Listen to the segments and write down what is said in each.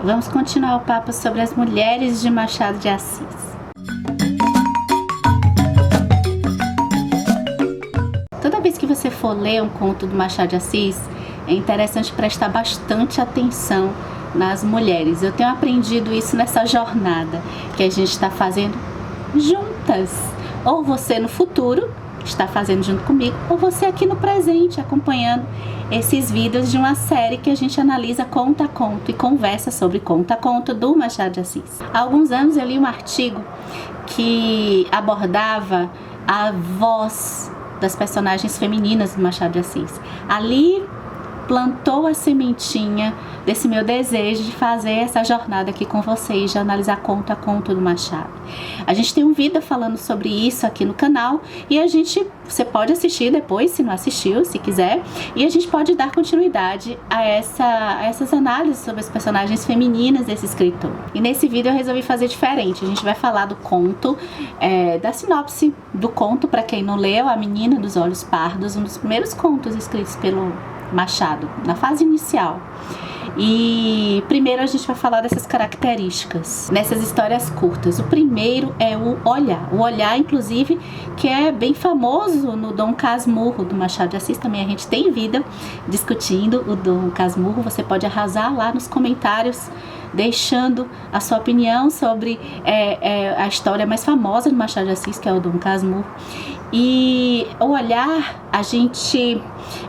Vamos continuar o papo sobre as mulheres de Machado de Assis. Toda vez que você for ler um conto do Machado de Assis, é interessante prestar bastante atenção nas mulheres. Eu tenho aprendido isso nessa jornada que a gente está fazendo juntas. Ou você no futuro está fazendo junto comigo, ou você aqui no presente acompanhando esses vídeos de uma série que a gente analisa conto a conto e conversa sobre conto a conto do Machado de Assis. Há alguns anos eu li um artigo que abordava a voz das personagens femininas do Machado de Assis. Ali plantou a sementinha desse meu desejo de fazer essa jornada aqui com vocês, de analisar conto a conto do Machado. A gente tem um vídeo falando sobre isso aqui no canal e você pode assistir depois, se não assistiu, se quiser, e a gente pode dar continuidade a essas análises sobre as personagens femininas desse escritor. E nesse vídeo eu resolvi fazer diferente. A gente vai falar do conto, da sinopse do conto, para quem não leu, A Menina dos Olhos Pardos, um dos primeiros contos escritos pelo Machado, na fase inicial. E primeiro a gente vai falar dessas características nessas histórias curtas. O primeiro é o olhar. O olhar, inclusive, que é bem famoso no Dom Casmurro do Machado de Assis. Também a gente tem vídeo discutindo o Dom Casmurro. Você pode arrasar lá nos comentários, deixando a sua opinião sobre a história mais famosa do Machado de Assis, que é o Dom Casmurro. E o olhar, a gente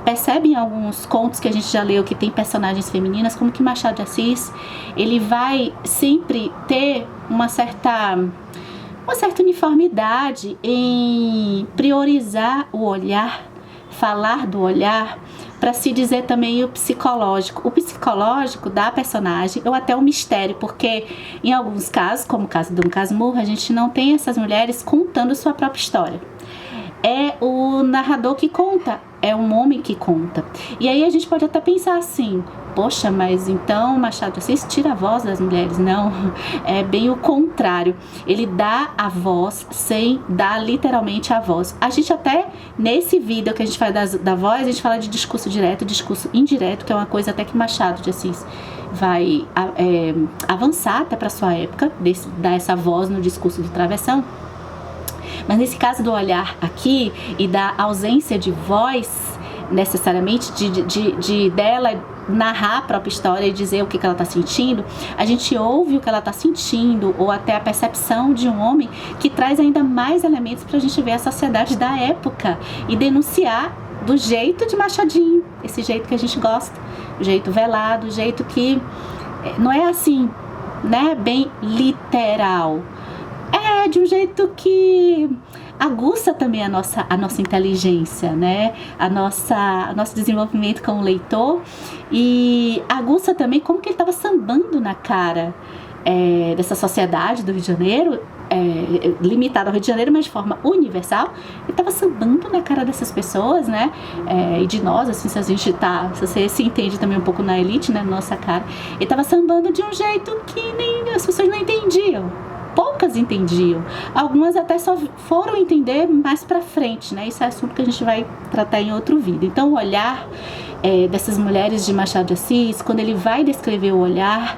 percebe em alguns contos que a gente já leu que tem personagens femininas, como que Machado de Assis, ele vai sempre ter uma certa uniformidade em priorizar o olhar, falar do olhar, para se dizer também o psicológico da personagem, ou até o mistério, porque em alguns casos, como o caso do Dom Casmurro, a gente não tem essas mulheres contando sua própria história. É o narrador que conta, é um homem que conta. E aí a gente pode até pensar assim, poxa, mas então Machado de Assis tira a voz das mulheres. Não, é bem o contrário. Ele dá a voz sem dar literalmente a voz. A gente até, nesse vídeo que a gente faz da voz, a gente fala de discurso direto, discurso indireto, que é uma coisa até que Machado de Assis vai avançar até para sua época, dar essa voz no discurso do travessão. Mas nesse caso do olhar aqui e da ausência de voz, necessariamente, dela narrar a própria história e dizer o que ela está sentindo, a gente ouve o que ela está sentindo, ou até a percepção de um homem que traz ainda mais elementos para a gente ver a sociedade da época e denunciar do jeito de Machadinho, esse jeito que a gente gosta, o jeito velado, o jeito que não é assim, né, bem literal. É de um jeito que aguça também a nossa inteligência, né? Nosso desenvolvimento como leitor, e aguça também como que ele estava sambando na cara dessa sociedade do Rio de Janeiro, limitada ao Rio de Janeiro, mas de forma universal. Ele estava sambando na cara dessas pessoas, né? E de nós, assim, se você se entende também um pouco na elite, né? Na nossa cara. Ele estava sambando de um jeito que nem as pessoas não entendiam. Poucas entendiam, algumas até só foram entender mais pra frente, né? Isso é assunto que a gente vai tratar em outro vídeo. Então o olhar dessas mulheres de Machado de Assis, quando ele vai descrever o olhar,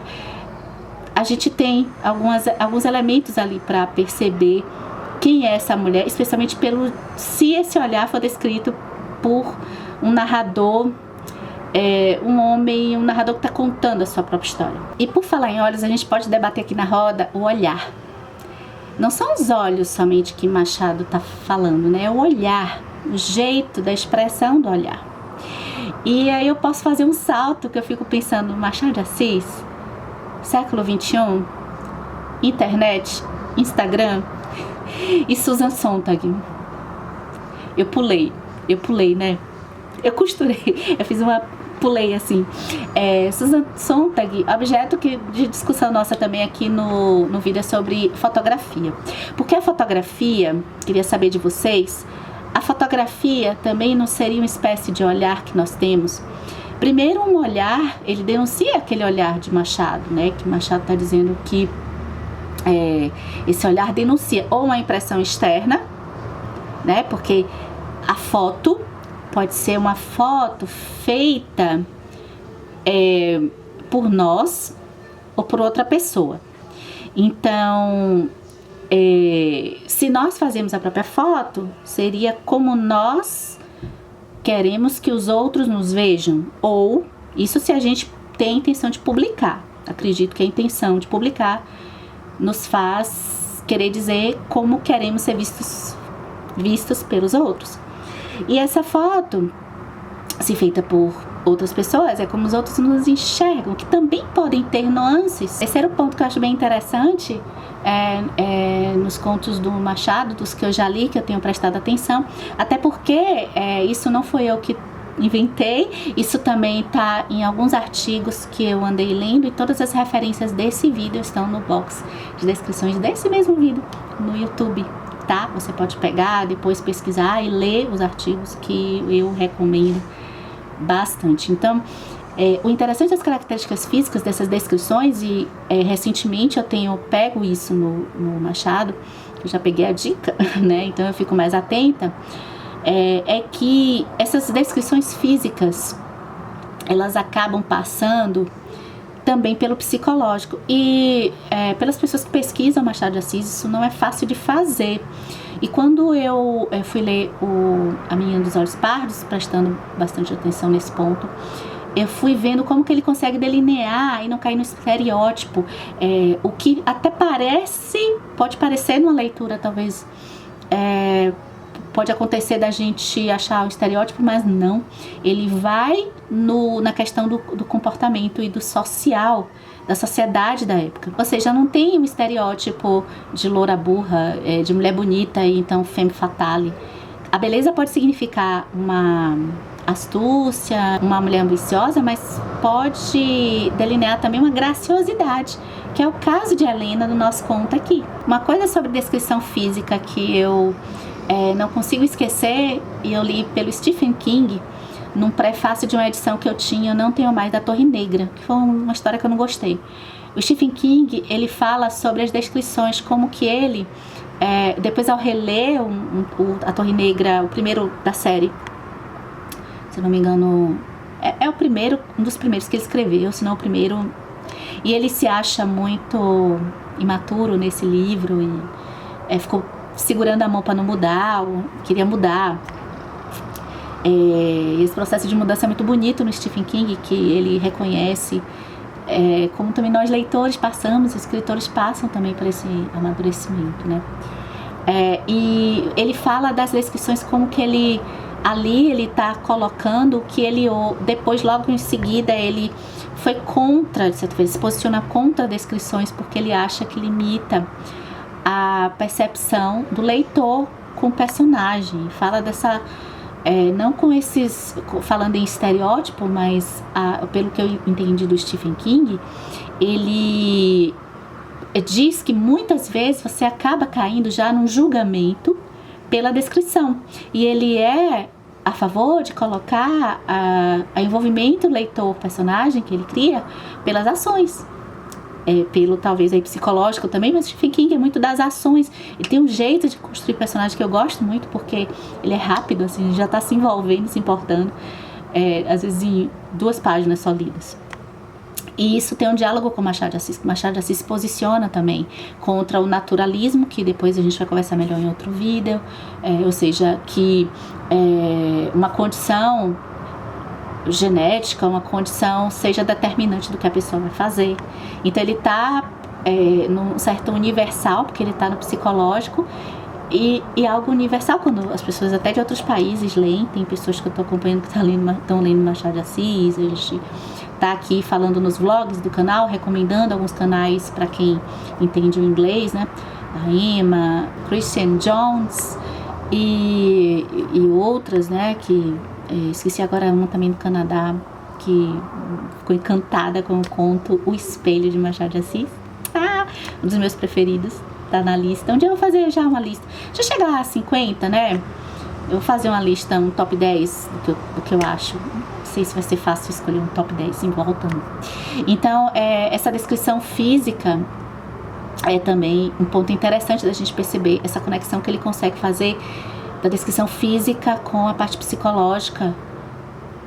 a gente tem alguns elementos ali para perceber quem é essa mulher, especialmente se esse olhar for descrito por um narrador, um homem, um narrador que está contando a sua própria história. E por falar em olhos, a gente pode debater aqui na roda o olhar. Não são os olhos somente que Machado está falando, né? É o olhar, o jeito da expressão do olhar. E aí eu posso fazer um salto que eu fico pensando, Machado de Assis, século XXI, internet, Instagram e Susan Sontag. Eu pulei, né? Eu costurei, pulei assim. Susan Sontag, objeto de discussão nossa também aqui no vídeo é sobre fotografia. Porque a fotografia, queria saber de vocês, a fotografia também não seria uma espécie de olhar que nós temos? Primeiro, um olhar, ele denuncia aquele olhar de Machado, né? Que Machado está dizendo que esse olhar denuncia ou uma impressão externa, né? Porque a foto pode ser uma foto feita por nós, ou por outra pessoa. Então, se nós fazemos a própria foto, seria como nós queremos que os outros nos vejam, ou isso se a gente tem a intenção de publicar. Acredito que a intenção de publicar nos faz querer dizer como queremos ser vistos pelos outros. E essa foto, se feita por outras pessoas, é como os outros nos enxergam, que também podem ter nuances. Esse era o ponto que eu acho bem interessante nos contos do Machado, dos que eu já li, que eu tenho prestado atenção, até porque isso não foi eu que inventei, isso também está em alguns artigos que eu andei lendo, e todas as referências desse vídeo estão no box de descrições desse mesmo vídeo no YouTube, tá? Você pode pegar, depois pesquisar e ler os artigos que eu recomendo bastante. Então, o interessante das características físicas dessas descrições, e recentemente eu tenho pego isso no Machado, eu já peguei a dica, né? Então eu fico mais atenta, é que essas descrições físicas, elas acabam passando também pelo psicológico, e pelas pessoas que pesquisam Machado de Assis, isso não é fácil de fazer. E quando eu fui ler A Menina dos Olhos Pardos, prestando bastante atenção nesse ponto, eu fui vendo como que ele consegue delinear e não cair no estereótipo, o que até pode parecer numa leitura, talvez, pode acontecer da gente achar o estereótipo, mas não. Ele vai na questão do comportamento e do social, da sociedade da época. Ou seja, não tem um estereótipo de loura burra, de mulher bonita e então femme fatale. A beleza pode significar uma astúcia, uma mulher ambiciosa, mas pode delinear também uma graciosidade, que é o caso de Helena no nosso conto aqui. Uma coisa sobre descrição física que eu não consigo esquecer, e eu li pelo Stephen King num prefácio de uma edição que eu tinha, eu não tenho mais, da Torre Negra, que foi uma história que eu não gostei. O Stephen King, ele fala sobre as descrições, como que ele, depois ao reler a Torre Negra, o primeiro da série, se eu não me engano, é o primeiro, um dos primeiros que ele escreveu, se não o primeiro, e ele se acha muito imaturo nesse livro, e ficou segurando a mão para não mudar, queria mudar. Esse processo de mudança é muito bonito no Stephen King, que ele reconhece, como também nós leitores passamos, os escritores passam também por esse amadurecimento, né? E ele fala das descrições como que ele está colocando que ele, depois, logo em seguida, ele foi contra, de certa forma, se posiciona contra descrições, porque ele acha que limita a percepção do leitor com o personagem. Fala dessa, não com esses, falando em estereótipo, mas pelo que eu entendi do Stephen King, ele diz que muitas vezes você acaba caindo já num julgamento pela descrição, e ele é a favor de colocar a envolvimento do leitor, personagem que ele cria, pelas ações, pelo talvez aí psicológico também, mas Stephen King é muito das ações. Ele tem um jeito de construir personagem que eu gosto muito, porque ele é rápido, assim, já está se envolvendo, se importando, às vezes em 2 páginas só lidas. E isso tem um diálogo com Machado de Assis. Machado de Assis se posiciona também contra o naturalismo, que depois a gente vai conversar melhor em outro vídeo, ou seja, que uma condição genética, uma condição seja determinante do que a pessoa vai fazer. Então ele está num certo universal, porque ele está no psicológico, e algo universal quando as pessoas até de outros países leem. Tem pessoas que eu estou acompanhando que estão lendo Machado de Assis. A gente tá aqui falando nos vlogs do canal, recomendando alguns canais para quem entende o inglês, né? A Emma, Christian Jones e outras, né? Que esqueci agora uma também do Canadá, que ficou encantada com o conto O Espelho, de Machado de Assis. Um dos meus preferidos, tá na lista. Um dia eu vou fazer já uma lista. Deixa eu chegar a 50, né? Eu vou fazer uma lista, um top 10 do que eu acho. Não sei se vai ser fácil escolher um top 10 em volta. Então, essa descrição física é também um ponto interessante da gente perceber essa conexão que ele consegue fazer da descrição física com a parte psicológica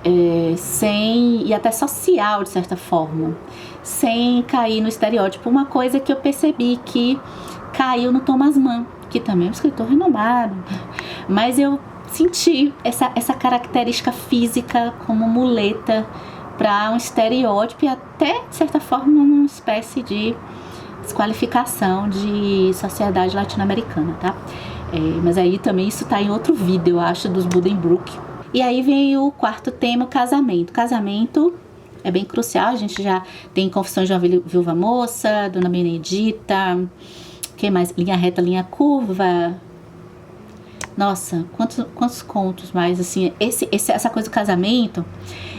e até social, de certa forma, sem cair no estereótipo. Uma coisa que eu percebi que caiu no Thomas Mann, que também é um escritor renomado, mas eu senti essa característica física como muleta para um estereótipo e até, de certa forma, uma espécie de desqualificação de sociedade latino-americana, tá? Mas aí também isso tá em outro vídeo, eu acho, dos Buddenbrook. E aí vem o quarto tema, o casamento. Casamento é bem crucial, a gente já tem Confissões de uma Viúva Moça, Dona Benedita, quem mais? Linha Reta, Linha Curva. Nossa, quantos contos mais, assim, essa coisa do casamento,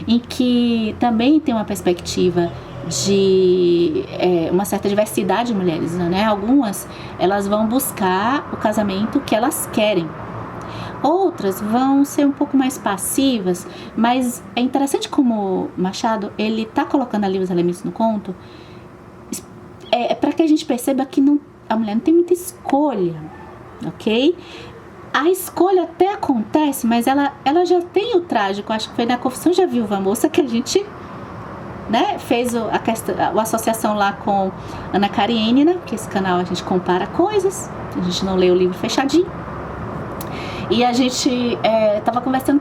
em que também tem uma perspectiva de uma certa diversidade de mulheres, né? Algumas, elas vão buscar o casamento que elas querem. Outras vão ser um pouco mais passivas, mas é interessante como Machado, ele tá colocando ali os elementos no conto, para que a gente perceba que a mulher não tem muita escolha, ok? A escolha até acontece, mas ela já tem o trágico. Acho que foi na Confissão de uma Viúva Moça que a gente, né, fez a associação lá com Ana Karenina, que esse canal a gente compara coisas, a gente não lê o livro fechadinho. E a gente tava conversando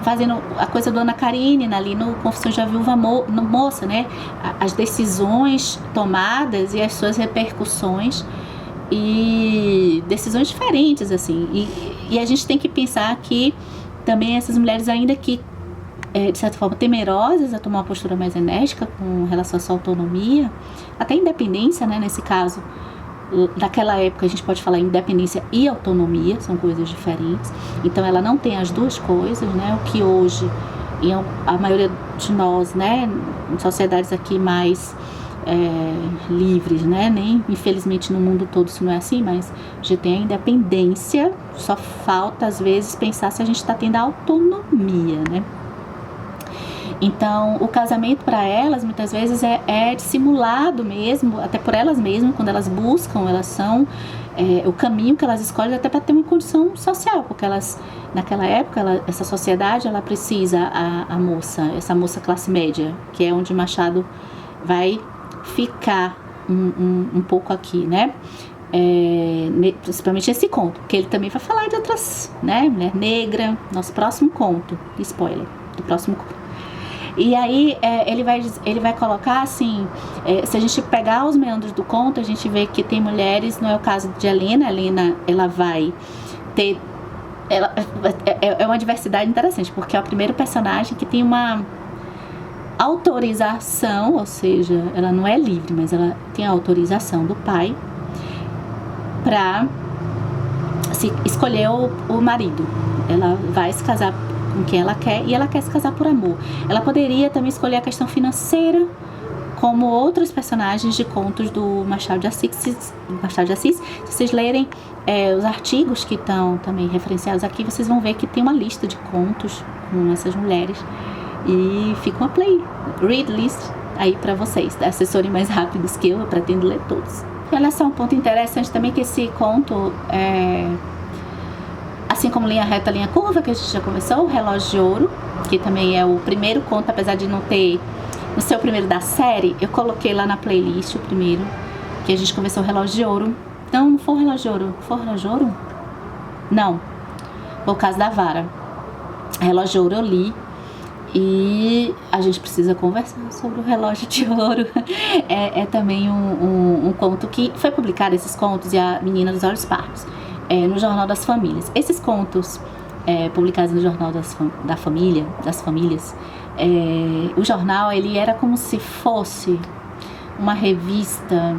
fazendo a coisa do Ana Karenina ali no Confissões de uma Viúva Moça, né? As decisões tomadas e as suas repercussões e decisões diferentes, assim. E a gente tem que pensar que também essas mulheres, ainda que de certa forma temerosas a tomar uma postura mais enérgica com relação à sua autonomia, até independência, né, nesse caso, naquela época a gente pode falar independência e autonomia, são coisas diferentes, então ela não tem as duas coisas, né, o que hoje, a maioria de nós, né, em sociedades aqui mais livres, né, nem infelizmente no mundo todo isso não é assim, mas já tem a independência, só falta às vezes pensar se a gente está tendo a autonomia, né. Então, o casamento para elas, muitas vezes, é dissimulado mesmo, até por elas mesmas, quando elas buscam, elas são o caminho que elas escolhem até para ter uma condição social, porque elas, naquela época, essa sociedade, ela precisa, essa moça classe média, que é onde Machado vai ficar um pouco aqui, né? Principalmente esse conto, porque ele também vai falar de outras, né? Mulher negra, nosso próximo conto, spoiler, do próximo conto. E aí ele vai colocar assim, se a gente pegar os meandros do conto, a gente vê que tem mulheres, não é o caso de Helena, ela vai ter, é uma diversidade interessante, porque é o primeiro personagem que tem uma autorização, ou seja, ela não é livre, mas ela tem a autorização do pai para escolher o marido. Ela vai se casar com quem ela quer, e ela quer se casar por amor. Ela poderia também escolher a questão financeira, como outros personagens de contos do Machado de Assis. Se vocês lerem os artigos que estão também referenciados aqui, vocês vão ver que tem uma lista de contos com essas mulheres, e fica uma read list aí para vocês, assessorem mais rápidos que eu pretendo ler todos. E olha só, um ponto interessante também, que esse conto assim como Linha Reta, Linha Curva, que a gente já começou, o Relógio de Ouro, que também é o primeiro conto, apesar de não ter no seu primeiro da série, eu coloquei lá na playlist o primeiro, que a gente começou o Relógio de Ouro. Não foi o Relógio de Ouro. Foi o Relógio de Ouro? Não. Foi o Caso da Vara. Relógio de Ouro eu li, e a gente precisa conversar sobre o Relógio de Ouro. É também um conto que foi publicado, esses contos, e a Menina dos Olhos Pardos, no Jornal das Famílias. Esses contos publicados no Jornal das Famílias, o jornal, ele era como se fosse uma revista,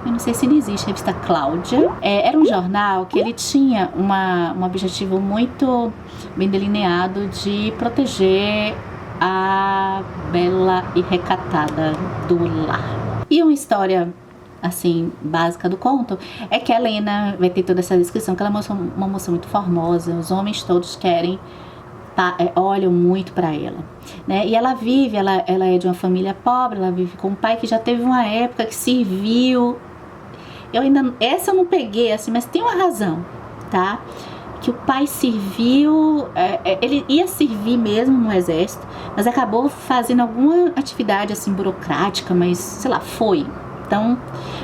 eu não sei se ainda existe, a revista Cláudia. Era um jornal que ele tinha um objetivo muito bem delineado de proteger a bela e recatada do lar. E uma história assim, básica do conto, é que a Helena vai ter toda essa descrição, que ela é uma moça muito formosa, os homens todos olham muito para ela, né? E ela é de uma família pobre, ela vive com um pai que já teve uma época que serviu, essa eu não peguei, assim, mas tem uma razão, tá? que o pai serviu, ele ia servir mesmo no exército, mas acabou fazendo alguma atividade assim burocrática, mas sei lá, foi. Então,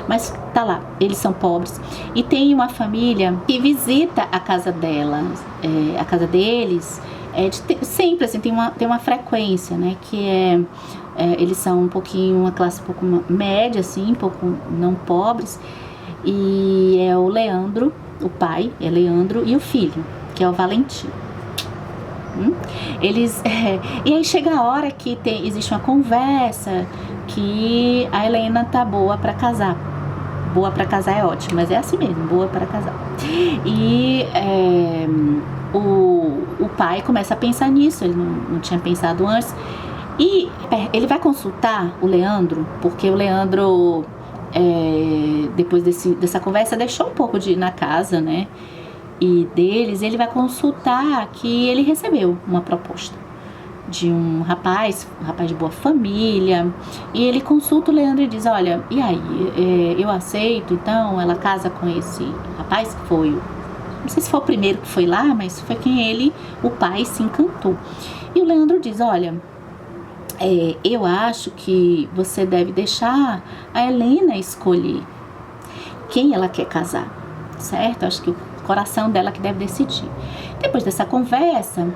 mas tá lá, eles são pobres. E tem uma família que visita a casa delas, a casa deles, sempre assim, tem uma frequência, né? Que eles são uma classe um pouco média, assim, um pouco não pobres. E é o Leandro, o pai é Leandro, e o filho, que é o Valentim. E aí chega a hora que existe uma conversa que a Helena tá boa pra casar. Boa pra casar é ótimo, mas é assim mesmo, boa pra casar. E o pai começa a pensar nisso, ele não tinha pensado antes. E ele vai consultar o Leandro, porque o Leandro, depois dessa conversa, deixou um pouco de ir na casa, né? E deles, ele vai consultar que ele recebeu uma proposta de um rapaz de boa família, e ele consulta o Leandro e diz: olha, e aí, eu aceito, então ela casa com esse rapaz que foi, não sei se foi o primeiro que foi lá, mas foi quem o pai se encantou. E o Leandro diz: olha, eu acho que você deve deixar a Helena escolher quem ela quer casar, certo? Acho que o coração dela que deve decidir. Depois dessa conversa,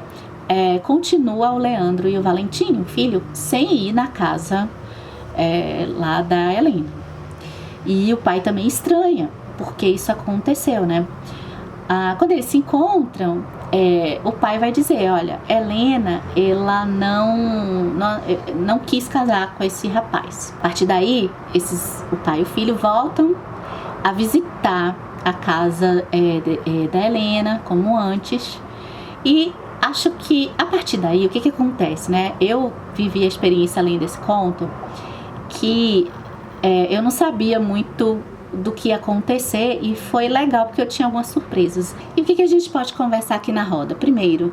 continua o Leandro e o Valentim, o filho, sem ir na casa lá da Helena. E o pai também estranha, porque isso aconteceu, né? Quando eles se encontram, o pai vai dizer: olha, Helena, ela não quis casar com esse rapaz. A partir daí, o pai e o filho voltam a visitar a casa da Helena, como antes. E acho que a partir daí, o que acontece, né? Eu vivi a experiência além desse conto, que eu não sabia muito do que ia acontecer, e foi legal porque eu tinha algumas surpresas. E o que a gente pode conversar aqui na roda? Primeiro,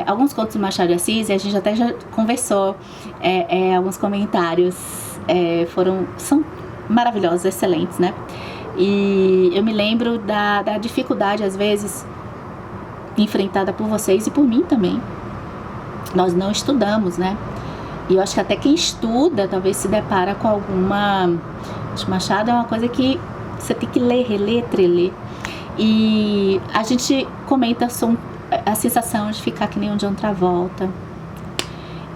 alguns contos do Machado de Assis, a gente até já conversou, alguns comentários são maravilhosos, excelentes, né? E eu me lembro da dificuldade, às vezes, enfrentada por vocês e por mim também. Nós não estudamos, né? E eu acho que até quem estuda talvez se depara com alguma... Acho que Machado é uma coisa que você tem que ler, reler, treler. E a gente comenta a sensação de ficar que nem um John Travolta.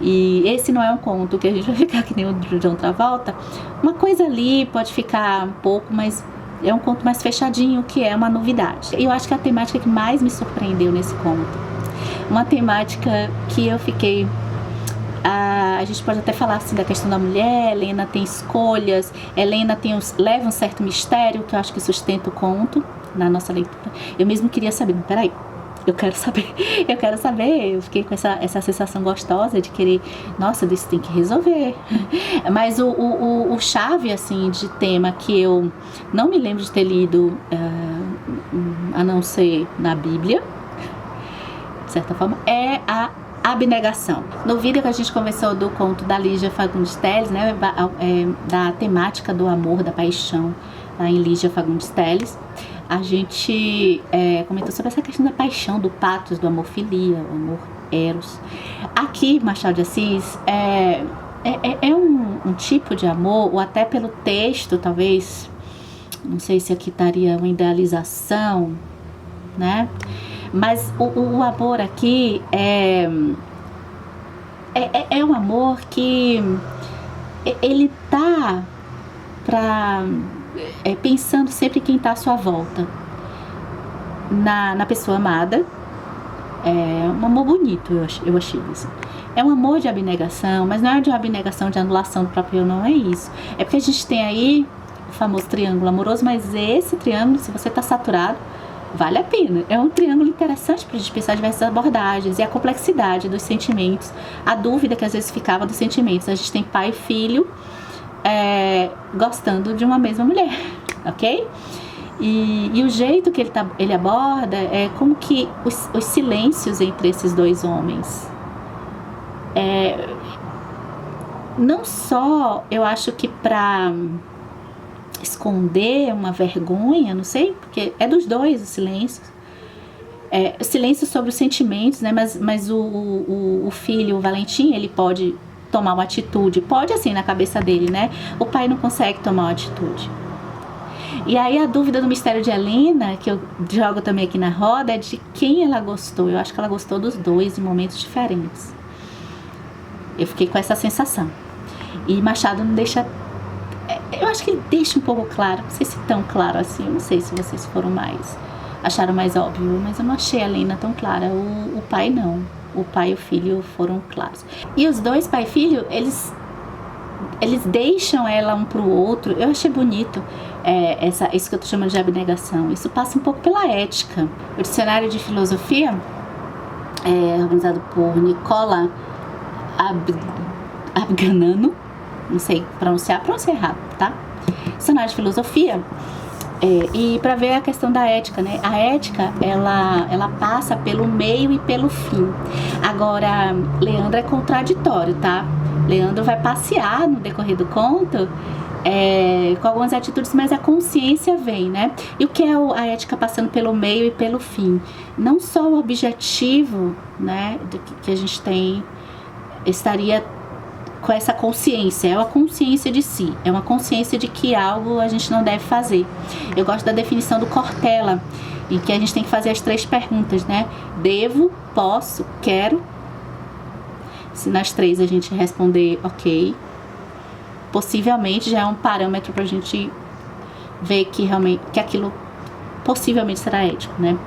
E esse não é um conto que a gente vai ficar que nem o John Travolta. Uma coisa ali pode ficar um pouco, mas é um conto mais fechadinho, que é uma novidade. Eu acho que a temática que mais me surpreendeu nesse conto, uma temática que eu fiquei... a gente pode até falar assim da questão da mulher. Helena tem escolhas, Helena leva um certo mistério que eu acho que sustenta o conto na nossa leitura. Eu mesmo queria saber, peraí, eu quero saber, eu fiquei com essa sensação gostosa de querer, nossa, isso tem que resolver. Mas o chave, assim, de tema que eu não me lembro de ter lido, a não ser na Bíblia, de certa forma, é a abnegação. No vídeo que a gente conversou do conto da Lígia Fagundes Telles, né, da temática do amor, da paixão, lá em Lígia Fagundes Telles, a gente comentou sobre essa questão da paixão, do patos, do amor filia, o amor eros. Aqui, Machado de Assis é um tipo de amor, ou até pelo texto, talvez, não sei se aqui estaria uma idealização, né? Mas o amor aqui é um amor que ele tá pensando sempre em quem está à sua volta, na pessoa amada. É um amor bonito, eu achei isso. É um amor de abnegação, mas não é de uma abnegação de anulação do próprio eu, não é isso. É porque a gente tem aí o famoso triângulo amoroso, mas esse triângulo, se você está saturado, vale a pena. É um triângulo interessante para a gente pensar diversas abordagens, e a complexidade dos sentimentos, a dúvida que às vezes ficava dos sentimentos. A gente tem pai e filho gostando de uma mesma mulher, ok? E o jeito que ele aborda é como que os silêncios entre esses dois homens. Não só, eu acho que para esconder uma vergonha, não sei, porque é dos dois os silêncios, silêncio sobre os sentimentos, né? Mas o filho, o Valentim, ele pode tomar uma atitude, pode assim na cabeça dele, né? O pai não consegue tomar uma atitude. E aí a dúvida do mistério de Helena, que eu jogo também aqui na roda, é de quem ela gostou. Eu acho que ela gostou dos dois em momentos diferentes. Eu fiquei com essa sensação. E Machado não deixa... Eu acho que ele deixa um pouco claro, não sei se tão claro assim, eu não sei se vocês acharam mais óbvio, mas eu não achei a Helena tão clara. O pai não. O pai e o filho foram claros. E os dois, pai e filho, eles deixam ela um pro outro. Eu achei bonito isso que eu tô chamando de abnegação. Isso passa um pouco pela ética. O dicionário de filosofia, organizado por Nicola Abganano, não sei pronunciar errado, tá? Dicionário de filosofia. E para ver a questão da ética, né? A ética, ela passa pelo meio e pelo fim. Agora, Leandro é contraditório, tá? Leandro vai passear no decorrer do conto com algumas atitudes, mas a consciência vem, né? E o que é a ética passando pelo meio e pelo fim? Não só o objetivo, né, que a gente tem, estaria com essa consciência, é uma consciência de si, é uma consciência de que algo a gente não deve fazer. Eu gosto da definição do Cortella, em que a gente tem que fazer as 3 perguntas, né? Devo, posso, quero. Se nas 3 a gente responder ok, possivelmente já é um parâmetro pra gente ver que realmente que aquilo possivelmente será ético, né?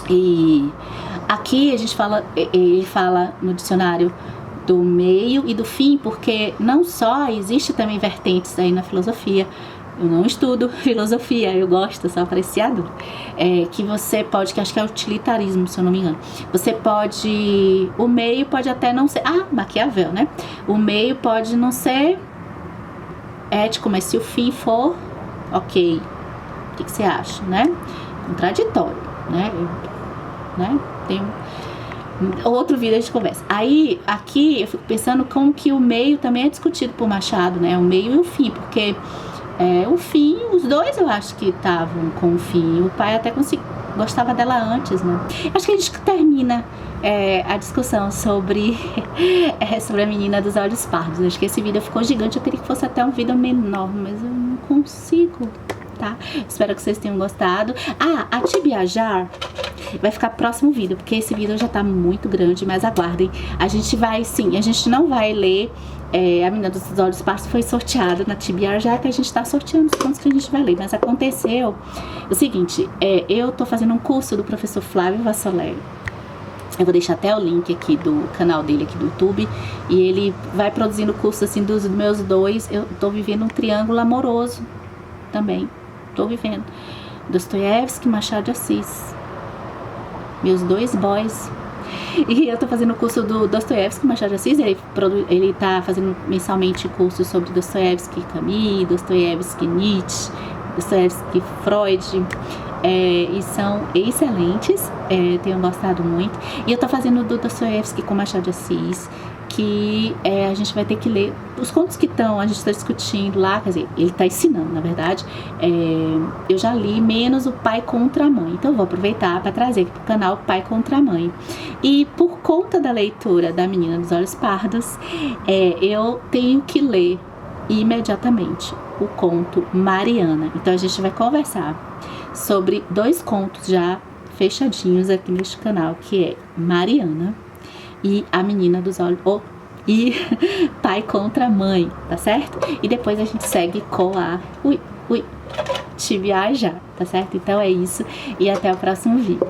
E aqui a gente ele fala no dicionário do meio e do fim, porque não só existe também vertentes aí na filosofia. Eu não estudo filosofia, eu gosto, só apreciador. Que você pode, que acho que é utilitarismo, se eu não me engano. Você pode, o meio pode até não ser, Maquiavel, né? O meio pode não ser ético, mas se o fim for, ok. O que você acha, né? Contraditório, né? Tem outro vídeo a gente conversa. Aí, aqui, eu fico pensando como que o meio também é discutido por Machado, né? O meio e o fim, porque o fim, os dois eu acho que estavam com o fim. O pai até gostava dela antes, né? Acho que a gente termina a discussão sobre a menina dos olhos pardos. Acho que esse vídeo ficou gigante, eu queria que fosse até um vídeo menor, mas eu não consigo, tá? Espero que vocês tenham gostado. A Tibiajar vai ficar próximo vídeo, porque esse vídeo já tá muito grande, mas aguardem. A gente não vai ler a menina dos olhos pardos, foi sorteada na Tibiajar, que a gente tá sorteando os contos que a gente vai ler, mas aconteceu o seguinte, eu tô fazendo um curso do professor Flávio Vassoleri. Eu vou deixar até o link aqui do canal dele aqui do YouTube, e ele vai produzindo curso assim dos meus dois. Eu tô vivendo um triângulo amoroso também, tô vivendo Dostoiévski, Machado de Assis, meus 2 boys. E eu tô fazendo o curso do Dostoiévski, Machado de Assis. Ele tá fazendo mensalmente cursos sobre Dostoiévski, Camus, Dostoiévski, Nietzsche, Dostoiévski, Freud. E são excelentes, tenho gostado muito. E eu tô fazendo do Dostoiévski com Machado de Assis, que a gente vai ter que ler os contos que a gente está discutindo lá, quer dizer, ele está ensinando, na verdade. Eu já li menos o Pai contra a Mãe, então eu vou aproveitar para trazer aqui pro canal o Pai contra a Mãe. E por conta da leitura da Menina dos Olhos Pardos, eu tenho que ler imediatamente o conto Mariana. Então a gente vai conversar sobre 2 contos já fechadinhos aqui neste canal, que é Mariana e a Menina dos Olhos, e Pai contra a Mãe, tá certo? E depois a gente segue com a Tibiajar, tá certo? Então é isso, e até o próximo vídeo.